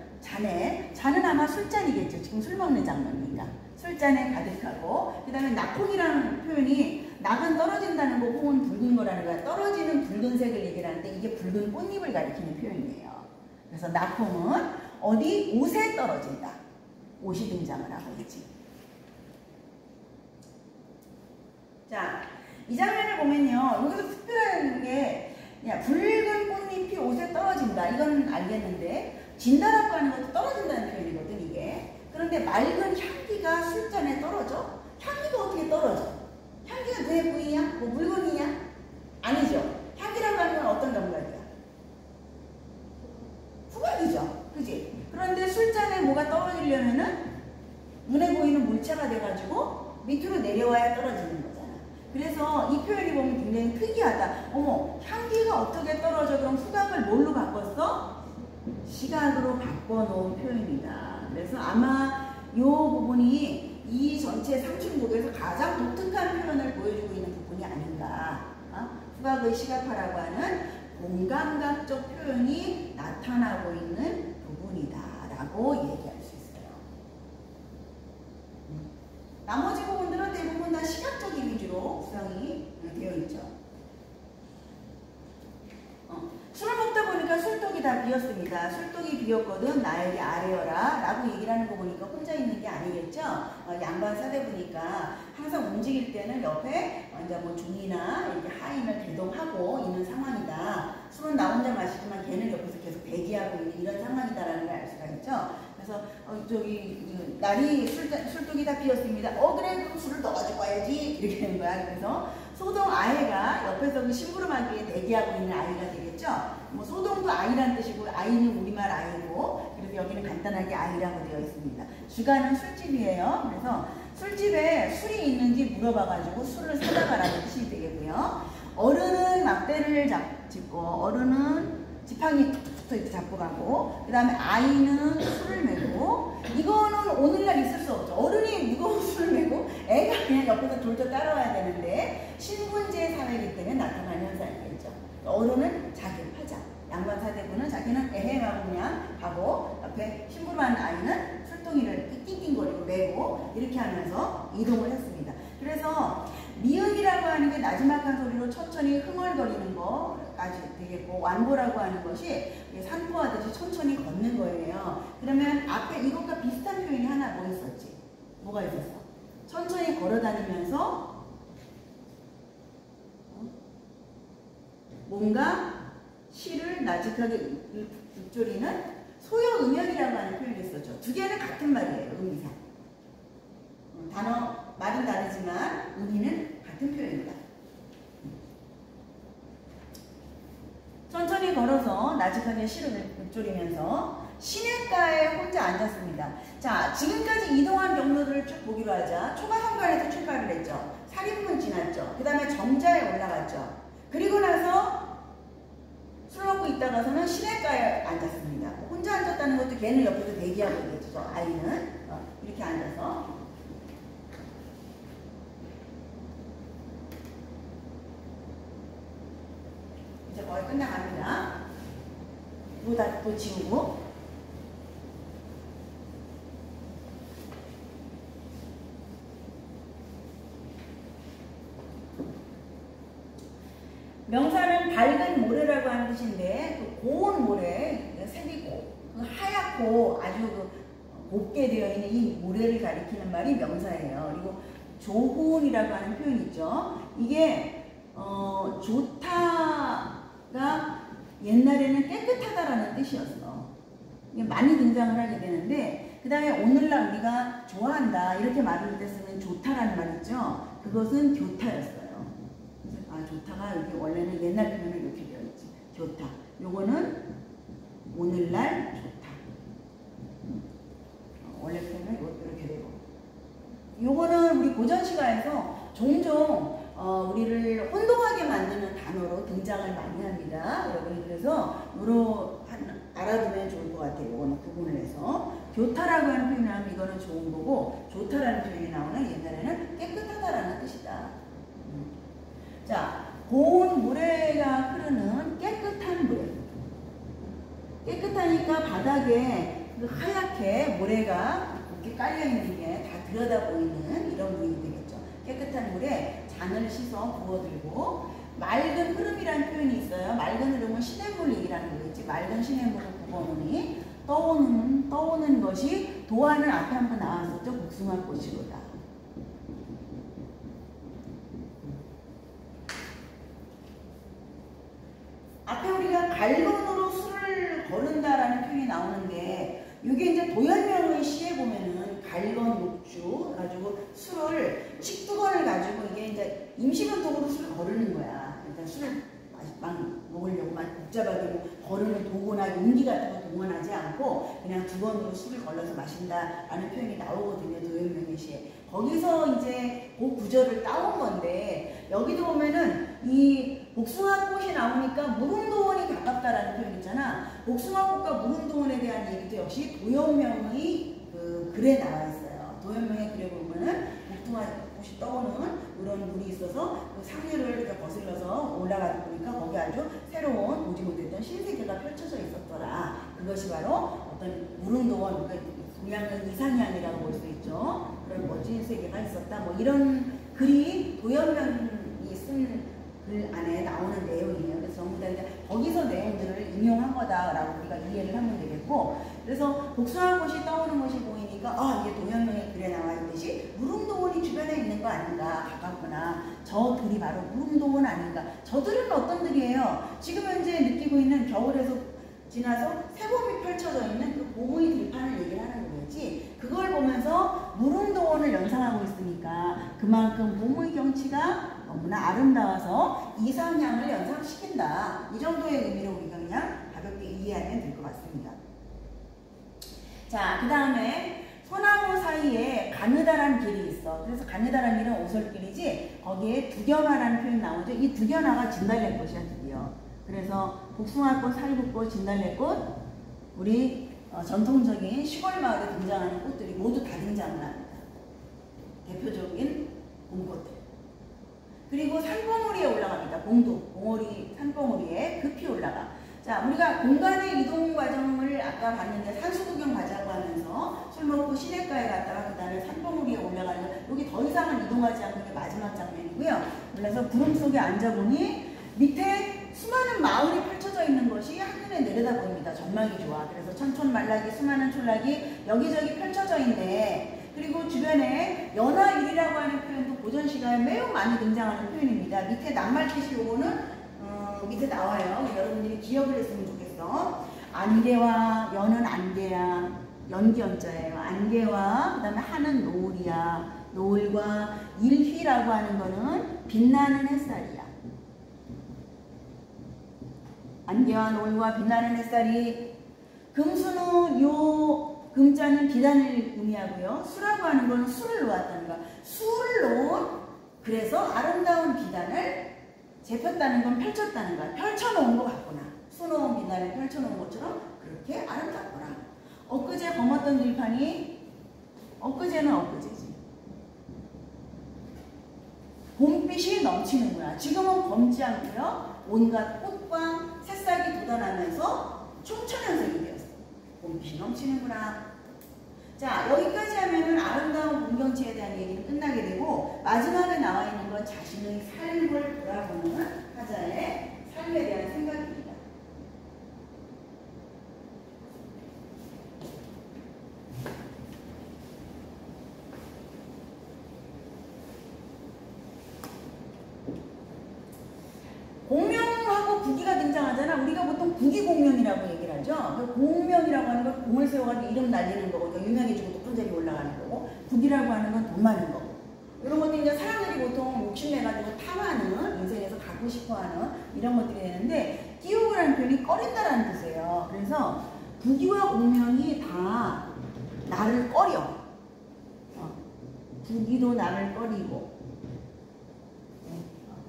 잔은 아마 술잔이겠죠. 지금 술 먹는 장면이니까. 술잔에 가득하고, 그 다음에 낙홍이라는 표현이 낙은 떨어진다는 거 혹은 붉은 거라는 거야. 떨어지는 붉은색을 얘기를 하는데 이게 붉은 꽃잎을 가리키는 표현이에요. 그래서 낙홍은 어디? 옷에 떨어진다. 옷이 등장을 하고 있지. 자, 이 장면을 보면요. 여기서 특별한 게 붉은 꽃잎이 옷에 떨어진다. 이건 알겠는데 진다라고 하는 것도 떨어진다는 표현이거든, 이게. 그런데 맑은 향기가 술잔에 떨어져? 향기가 어떻게 떨어져? 향기가 내 부위야? 뭐 물건이냐? 아니죠. 향기라고 하는 건 어떤 감각이야? 후각이죠. 그지? 그런데 술잔에 뭐가 떨어지려면은 눈에 보이는 물체가 돼가지고 밑으로 내려와야 떨어지는 거잖아. 그래서 이 표현이 보면 굉장히 특이하다. 어머, 향기가 어떻게 떨어져? 그럼 후각을 뭘로 바꿨어? 시각으로 바꿔놓은 표현이다. 그래서 아마 이 부분이 이 전체 삼춘곡에서 가장 독특한 표현을 보여주고 있는 부분이 아닌가. 후각의 시각화라고 하는 공감각적 표현이 나타나고 있는 부분이다라고 얘기할 수 있어요. 나머지 부분들은 대부분 다 시각적인 위주로 구성이 되어 있죠. 술을 먹다 보니까 술독이 다 비었습니다. 술독이 비었거든 나에게 아뢰어라 라고 얘기를 하는 거 보니까 혼자 있는 게 아니겠죠. 양반 사대부니까 항상 움직일 때는 옆에 이제 뭐 중이나 이렇게 하인을 대동하고 있는 상황이다 술은 나 혼자 마시지만 걔는 옆에서 계속 대기하고 있는 이런 상황이다라는 걸 알 수가 있죠. 그래서 저기 날이 술독이 다 피었습니다. 그래 그럼 술을 더 가지고 와야지 이렇게 되는 거야. 그래서 소동 아이가 옆에서 그 심부름하기에 대기하고 있는 아이가 되겠죠. 뭐 소동도 아이란 뜻이고 아이는 우리말 아이고 그래서 여기는 간단하게 아이라고 되어 있습니다. 주가는 술집이에요. 그래서 술집에 술이 있는지 물어봐가지고 술을 사다 가라는 뜻이 되겠고요. 어른은 막대를 짚고 어른은 지팡이 툭툭툭 이렇게 잡고 가고 그 다음에 아이는 술을 메고 이거는 오늘날 있을 수 없죠. 어른이 무거운 술을 메고 애가 그냥 옆에서 돌려 따라와야 되는데 신분제 사회이기 때문에 나타나는 현상이겠죠. 어른은 자기 하자. 양반 사대부는 자기는 에헤하고 그냥 가고 옆에 심부름하는 아이는 술통이를 낑낑거리고 메고 이렇게 하면서 이동을 했습니다. 그래서 미음이라고 하는 게 나지막한 소리로 천천히 흥얼거리는 거까지 되겠고 완보라고 하는 것이 산포하듯이 천천히 걷는 거예요. 그러면 앞에 이것과 비슷한 표현이 하나 뭐 있었지? 뭐가 있었어? 천천히 걸어다니면서 뭔가 시를 나직하게 읊조리는 소여음역이라고 하는 표현이 있었죠. 두 개는 같은 말이에요. 의미상. 단어 말은 다르지만 의미는 같은 표현이다. 천천히 걸어서 나직하게 시를 읊조리면서 시냇가에 혼자 앉았습니다. 자, 지금까지 이동한 경로들을 쭉 보기로 하자. 초가성관에서 출발을 했죠. 사림문 지났죠. 그 다음에 정자에 올라갔죠. 그리고 나서 술 먹고 있다가서는 시냇가에 앉았습니다. 혼자 앉았다는 것도 걔는 옆에서 대기하고 있겠죠. 아이는 이렇게 앉아서 이제 거의 끝나갑니다. 또 지우고 명사는 밝은 모래라고 하는 뜻인데 그 고운 모래, 색이 하얗고 아주 곱게 되어 있는 이 모래를 가리키는 말이 명사예요. 그리고 조훈이라고 하는 표현이 있죠. 이게 좋다가 옛날에는 깨끗하다라는 뜻이었어. 이게 많이 등장을 하게 되는데 그 다음에 오늘날 우리가 좋아한다 이렇게 말할 때 쓰는 좋다라는 말 있죠. 그것은 교타였어요. 좋다가 여기 원래는 옛날 표현은 이렇게 되어 있지. 좋다. 요거는 오늘날 좋다. 원래 표현은 이렇게 되고. 요거는 우리 고전시가에서 종종 우리를 혼동하게 만드는 단어로 등장을 많이 합니다. 여러분이 그래서 요로 알아두면 좋을 것 같아요. 요거는 구분을 해서. 교타라고 하는 표현을 하면 이거는 좋은 거고 좋다라는 표현이 나오는 옛날에는 깨끗하다라는 뜻이다. 자, 고운 모래가 흐르는 깨끗한 모래. 깨끗하니까 바닥에 그 하얗게 모래가 이렇게 깔려있는 게 다 들여다 보이는 이런 부분이 되겠죠. 깨끗한 물에 잔을 씻어 부어들고 맑은 흐름이라는 표현이 있어요. 맑은 흐름은 시냇물 얘기라는 거겠지. 맑은 시냇물을 부어놓으니 떠오는 것이 도화는 앞에 한번 나왔었죠. 복숭아꽃이로다. 앞에 우리가 갈건으로 술을 거른다라는 표현이 나오는데 이게 이제 도연명의 시에 보면은 갈건 녹주 가지고 술을 식두건을 가지고 이게 이제 임시변독으로 술을 거르는 거야. 그러니까 술을 막 먹으려고 막 복잡하게 거르는 도구나 용기 같은 거 동원하지 않고 그냥 두건으로 술을 걸러서 마신다라는 표현이 나오거든요. 도연명의 시에. 거기서 이제 그 구절을 따온 건데 여기도 보면은 이 복숭아꽃이 나오니까 무릉도원이 가깝다라는 표현 있잖아. 복숭아꽃과 무릉도원에 대한 얘기도 역시 도연명의 그 글에 나와 있어요. 도연명의 글에 보면은 복숭아꽃이 떠오르는 그런 물이 있어서 그 상류를 이렇게 거슬러서 올라가다 보니까 거기 아주 새로운 보지 못했던 신세계가 펼쳐져 있었더라. 그것이 바로 어떤 무릉도원, 그러니까 동양은 이상향이라고 볼 수 있죠. 그런 멋진 세계가 있었다. 뭐 이런 글이 도연명이 쓴 글 안에 나오는 내용이에요. 그래서 전부 다 이제 거기서 내용들을 인용한 거다라고 우리가 이해를 하면 되겠고, 그래서 복숭아꽃이 떠오르는 것이 보이니까 이게 도연명의 글에 나와 있듯이 무릉도원이 주변에 있는 거 아닌가, 가깝구나. 저들이 바로 무릉도원 아닌가. 저들은 어떤 들이에요? 지금 현재 느끼고 있는 겨울에서 지나서 새봄이 펼쳐져 있는 그 봄의 들판을 얘기를 하는 거겠지. 그걸 보면서 무릉도원을 연상하고 있으니까 그만큼 봄의 경치가 너무나 아름다워서 이상향을 연상시킨다. 이 정도의 의미로 우리가 그냥 가볍게 이해하면 될 것 같습니다. 자, 그 다음에 소나무 사이에 가느다란 길이 있어. 그래서 가느다란 길은 오솔길이지 거기에 두견화라는 표현이 나오죠. 이 두견화가 진달래꽃이야, 드디어. 그래서 복숭아꽃, 살구꽃, 진달래꽃, 우리 전통적인 시골 마을에 등장하는 꽃들이 모두 다 등장을 합니다. 대표적인 봄꽃들. 그리고 산봉우리에 올라갑니다. 봉우리, 산봉우리에 급히 올라가. 자, 우리가 공간의 이동 과정을 아까 봤는데 산수 구경 가자고 하면서 술 먹고 시내가에 갔다가 그 다음에 산봉우리에 올라가는 거, 여기 더 이상은 이동하지 않는 게 마지막 장면이고요. 그래서 구름 속에 앉아보니 밑에 수많은 마을이 펼쳐져 있는 것이 한눈에 내려다 보입니다. 전망이 좋아. 그래서 천촌말락이, 수많은 촌락이 여기저기 펼쳐져 있네. 그리고 주변에 연화일이라고 하는 표현도 고전 시가에 매우 많이 등장하는 표현입니다. 밑에 낱말뜻이 요거는 밑에 나와요. 여러분들이 기억을 했으면 좋겠어. 안개와 연은 안개야. 연기연자예요. 안개와 그 다음에 하는 노을이야. 노을과 일휘라고 하는 거는 빛나는 햇살이야. 안개와 노을과 빛나는 햇살이 금수는 요 금자는 비단을 의미하고요. 수라고 하는 건 수를 놓았다는 거야. 수를 놓은 그래서 아름다운 비단을 재폈다는 건 펼쳤다는 거야. 펼쳐놓은 것 같구나. 수놓은 비단을 펼쳐놓은 것처럼 그렇게 아름답구나. 엊그제 검었던 들판이 엊그제는 엊그제지. 봄빛이 넘치는구나. 지금은 검지 않고요. 온갖 꽃과 새싹이 돋아나면서 총천연색이 되었어. 봄빛이 넘치는구나. 자, 여기까지 하면은 아름다운 풍경치에 대한 얘기는 끝나게 되고 마지막에 나와 있는 건 자신의 삶을 돌아보는 하자의 삶에 대한 생각입니다. 공명하고 부기가 등장하잖아. 우리가 보통 부기공명이라고 얘기를 하죠. 그 공명이라고 하는 건 공을 세워가지고 이름 날리는 거고, 유명해지고 높은 자리에 올라가는 거고, 부기라고 하는 건 돈 많은 거고. 이런 것들이 이제 사람들이 보통 욕심내가지고 탐하는, 인생에서 갖고 싶어하는 이런 것들이 되는데, 끼우라는 표현이 꺼린다라는 뜻이에요. 그래서 부기와 공명이 다 나를 꺼려. 부기도 나를 꺼리고,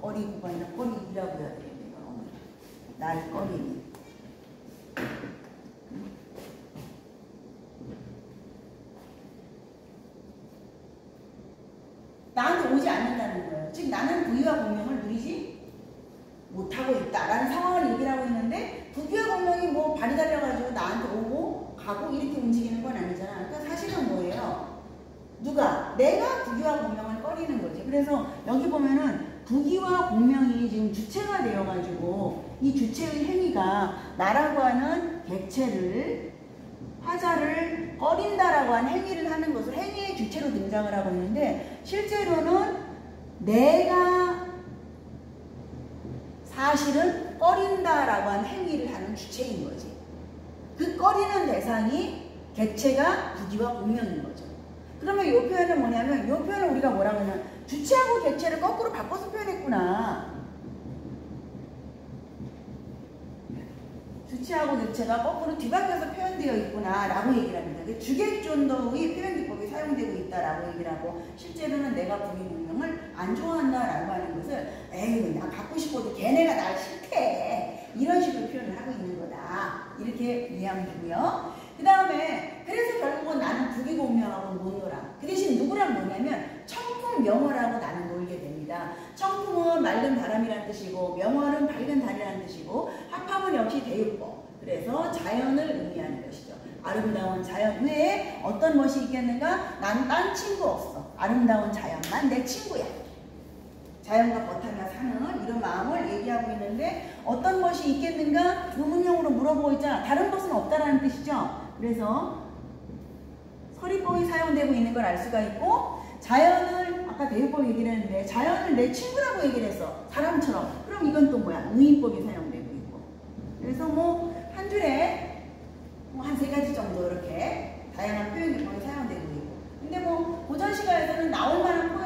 꺼리고가 아니라 꺼리기라고 해야 되겠네요. 날 꺼리니. 나한테 오지 않는다는 거예요. 즉 나는 부귀와 공명을 누리지 못하고 있다라는 상황을 얘기를 하고 있는데, 부귀와 공명이 뭐 발이 달려가지고 나한테 오고 가고 이렇게 움직이는 건 아니잖아. 그러니까 사실은 뭐예요? 누가? 내가 부귀와 공명을 꺼리는 거지. 그래서 여기 보면은 부귀와 공명이 지금 주체가 되어가지고 이 주체의 행위가 나라고 하는 객체를, 화자를 꺼린다라고 하는 행위를 하는 것을 행위의 주체로 등장을 하고 있는데, 실제로는 내가 사실은 꺼린다라고 하는 행위를 하는 주체인 거지. 그 꺼리는 대상이 객체가 부귀와 공명인 거죠. 그러면 이 표현은 뭐냐면, 이 표현을 우리가 뭐라고 하냐면 주체하고 객체를 거꾸로 바꿔서 표현했구나. 주체하고 객체가 거꾸로 뒤바뀌어서 표현되어 있구나 라고 얘기를 합니다. 주객존도의 표현기법이 사용되고 있다라고 얘기를 하고, 실제로는 내가 부귀 공명을 안 좋아한다라고 하는 것을 에휴 나 갖고 싶어도 걔네가 날 싫대 이런 식으로 표현을 하고 있는 거다, 이렇게 이해하면 되고요. 그 다음에 그래서 결국은 나는 부귀 공명하고 못 놀아. 그 대신 누구랑 노냐면 청풍 명월하고 나는 놀게 됩니다. 청풍은 맑은 바람이란 뜻이고 명월은 밝은 달이란 뜻이고 합합은 역시 대유법, 그래서 자연을 의미하는 것이죠. 아름다운 자연 외에 어떤 것이 있겠는가? 난 딴 친구 없어. 아름다운 자연만 내 친구야. 자연과 버타며 사는 이런 마음을 얘기하고 있는데, 어떤 것이 있겠는가? 의문형으로 물어보고 있잖아. 다른 것은 없다라는 뜻이죠. 그래서 서리법이 사용되고 있는 걸 알 수가 있고, 자연을 아까 아까 대유법 얘기를 했는데 자연을 내 친구라고 얘기를 했어. 사람처럼. 그럼 이건 또 뭐야? 의인법이 사용되고 있고. 그래서 뭐 한 줄에 뭐 한 3가지 정도 이렇게 다양한 표현기법이 사용되고 있고. 근데 뭐 고전 시가에서는 나올 만한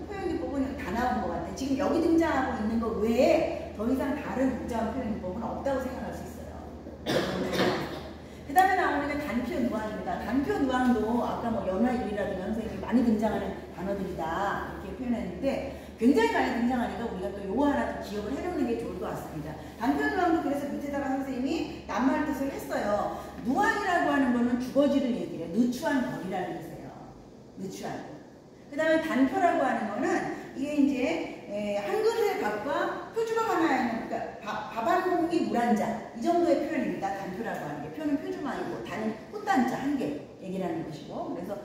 표현기법은 다 나온 것 같아. 지금 여기 등장하고 있는 것 외에 더 이상 다른 복잡한 표현기법은 없다고 생각할 수 있어요. 그 다음에 나오는 게 단표 누앙입니다. 단표 누앙도 아까 뭐 연화일이라든가 선생님이 많이 등장하는 단어들이다 이렇게 표현했는데 굉장히 많이 등장하니까 우리가 또 요거 하나 더 기억을 해놓는 게 좋을 것 같습니다. 단표 누앙도 그래서 밑에다가 선생님이 낱말 뜻을 했어요. 누앙이라고 하는 거는 주거지를 얘기해. 누추한 거리라는 뜻이에요. 누추한 거. 그 다음에 단표라고 하는 거는 이게 이제 한 그릇의 밥과 표주밥 하나에 그러니까 밥 한 공기 물 한 잔 이 정도의 표현입니다. 단표라고 하는 게 표는 표주만이고 단은 꽃단자 한 개 얘기라는 것이고 그래서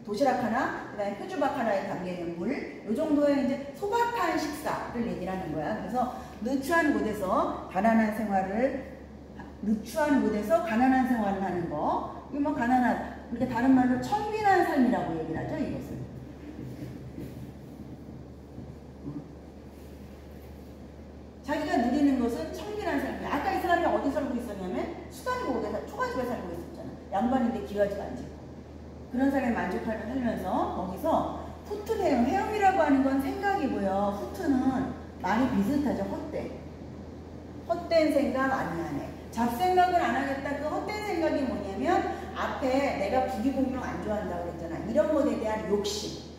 도시락 하나 그다음에 표주밥 하나에 담겨있는 물 이 정도의 이제 소박한 식사를 얘기하는 거야. 그래서 누추한 곳에서 가난한 생활을 하는 거 이거 뭐 가난한 우리가 다른 말로 청빈한 삶이라고 얘기를 하죠. 이것을 자기가 누리는 것은 청빈한 삶이야. 아까 이 사람이 어디 살고 있었냐면 수단이고에서 초가집에 살고 있었잖아. 양반인데 기와집 안 짓고 그런 삶에 만족하며 살면서 거기서 후트 대응, 헤엄이라고 하는 건 생각이고요. 후트는 많이 비슷하죠. 헛된 생각 아니하네. 잡생각은 안 하겠다. 그 헛된 생각이 뭐냐면 앞에 내가 부귀공명 안 좋아한다고 그랬잖아. 이런 것에 대한 욕심.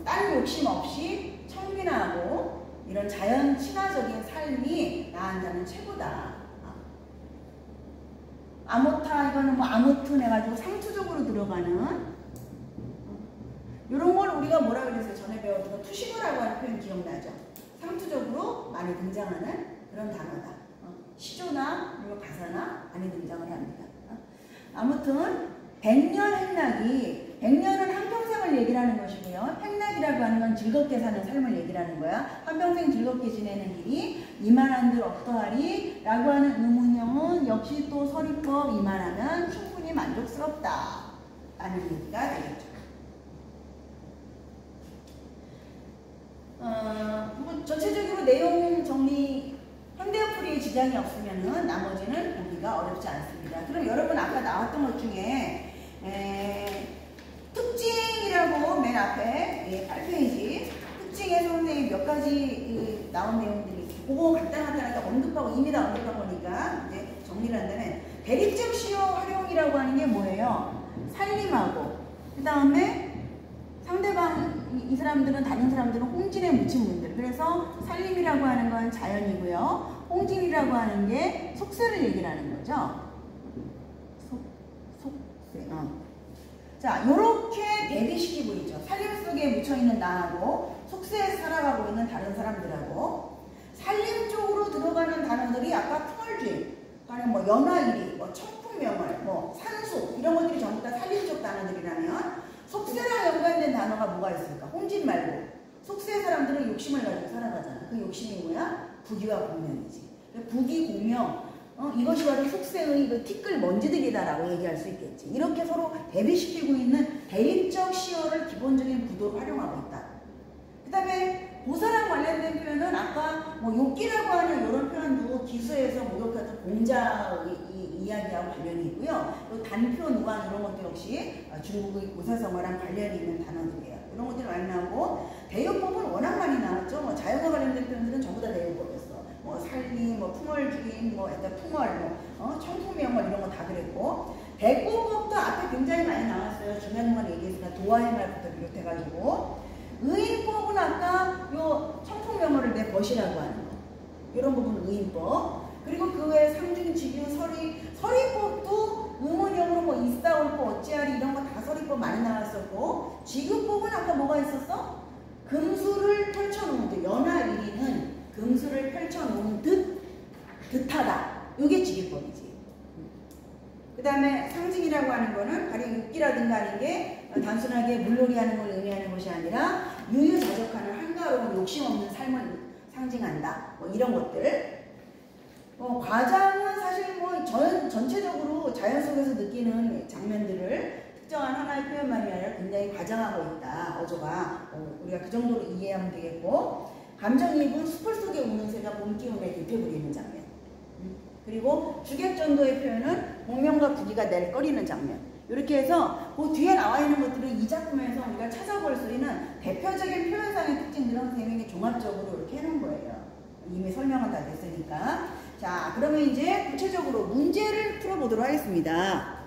딴 욕심 없이 청빈하고 이런 자연 친화적인 삶이 나한테는 최고다. 아모타 이거는 뭐 아무튼 해가지고 상투적으로 들어가는 이런 걸 우리가 뭐라 그랬어요? 전에 배웠던 거 투시어라고 하는 표현 기억나죠? 상투적으로 많이 등장하는 그런 단어다. 시조나 그리고 가사나 많이 등장을 합니다. 아무튼 백년 행락이 백년은 한평생을 얘기를 하는 것이고요. 행락이라고 하는 건 즐겁게 사는 삶을 얘기를 하는 거야. 한평생 즐겁게 지내는 길이 이만한들 어떠하리? 라고 하는 의문형은 역시 또 서리법 이만하면 충분히 만족스럽다 라는 얘기가 되겠죠. 뭐 전체적으로 내용 정리 현대어풀이에 지장이 없으면은 나머지는 보기가 어렵지 않습니다. 그럼 여러분 아까 나왔던 것 중에 특징이라고 맨 앞에 8페이지 특징에서 선생님이 몇 가지 나온 내용들이 있어요. 그거 간단하게 언급하고 이미 다 언급한 거니까 이제 정리를 한다면 대립적 시어 활용이라고 하는 게 뭐예요? 살림하고 그 다음에 상대방 이 사람들은 다른 사람들은 홍진에 묻힌 분들 그래서 살림이라고 하는 건 자연이고요. 홍진이라고 하는 게 속세를 얘기를 하는 거죠. 속세. 자, 요렇게 대비시키고 있죠. 살림 속에 묻혀있는 나하고 속세에서 살아가고 있는 다른 사람들하고 살림 쪽으로 들어가는 단어들이 아까 풍월주의, 그러니까 뭐 연화일이, 뭐 청풍명월, 뭐 산수 이런 것들이 전부 다 살림 쪽 단어들이라면 속세랑 연관된 단어가 뭐가 있을까? 홍진 말고 속세 사람들은 욕심을 가지고 살아가잖아. 그 욕심이 뭐야? 부귀와 공명이지. 부귀공명 이것이 바로 속세의 그 티끌 먼지들이다라고 얘기할 수 있겠지. 이렇게 서로 대비시키고 있는 대립적 시어를 기본적인 구도로 활용하고 있다. 그 다음에 고사랑 관련된 표현은 아까 뭐 욕기라고 하는 이런 표현도 기수에서 목욕 같은 공자의 이야기하고 관련이 있고요. 또 단표, 누강 이런 것도 역시 중국의 고사성어랑 관련이 있는 단어들이에요. 이런 것들이 많이 나오고 대유법은 워낙 많이 나왔죠. 뭐 자연과 관련된 표현들은 전부 다 대유법이었어. 뭐 살림, 뭐 풍월주인, 뭐 일단 풍월, 뭐 청풍명월 이런 거 다 그랬고 대꼬법도 앞에 굉장히 많이 나왔어요. 중간중간 얘기했으니까 도화의 말부터 비롯해가지고 의인법은 아까 요 청풍명월을 내 벗이라고 하는 거 이런 부분은 의인법. 그리고 그 외에 상중직유, 서리법도 의문형으로 뭐 있사올법, 어찌하리 이런 거 다 서리법 많이 나왔었고 직유법은 아까 뭐가 있었어? 금수를 펼쳐놓은 듯 연화일이는 금수를 펼쳐놓은 듯하다. 이게 직유법이지. 그 다음에 상징이라고 하는 거는 가령 육기라든가 하는 게 단순하게 물놀이 하는 걸 의미하는 것이 아니라 유유자적하는 한가로운 욕심 없는 삶을 상징한다. 뭐 이런 것들. 과장은 사실 뭐 전체적으로 자연 속에서 느끼는 장면들을 특정한 하나의 표현만이 아니라 굉장히 과장하고 있다. 어조가. 우리가 그 정도로 이해하면 되겠고, 감정이입은 숲을 속에 우는 새가 봄 기운에 잎에 부리는 장면. 그리고 주객전도의 표현은 복면과 구기가 내리꺼리는 장면. 이렇게 해서 그 뒤에 나와 있는 것들은 이 작품에서 우리가 찾아볼 수 있는 대표적인 표현상의 특징들을 선생님이 종합적으로 이렇게 해놓은 거예요. 이미 설명은 다 됐으니까. 자, 그러면 이제 구체적으로 문제를 풀어보도록 하겠습니다.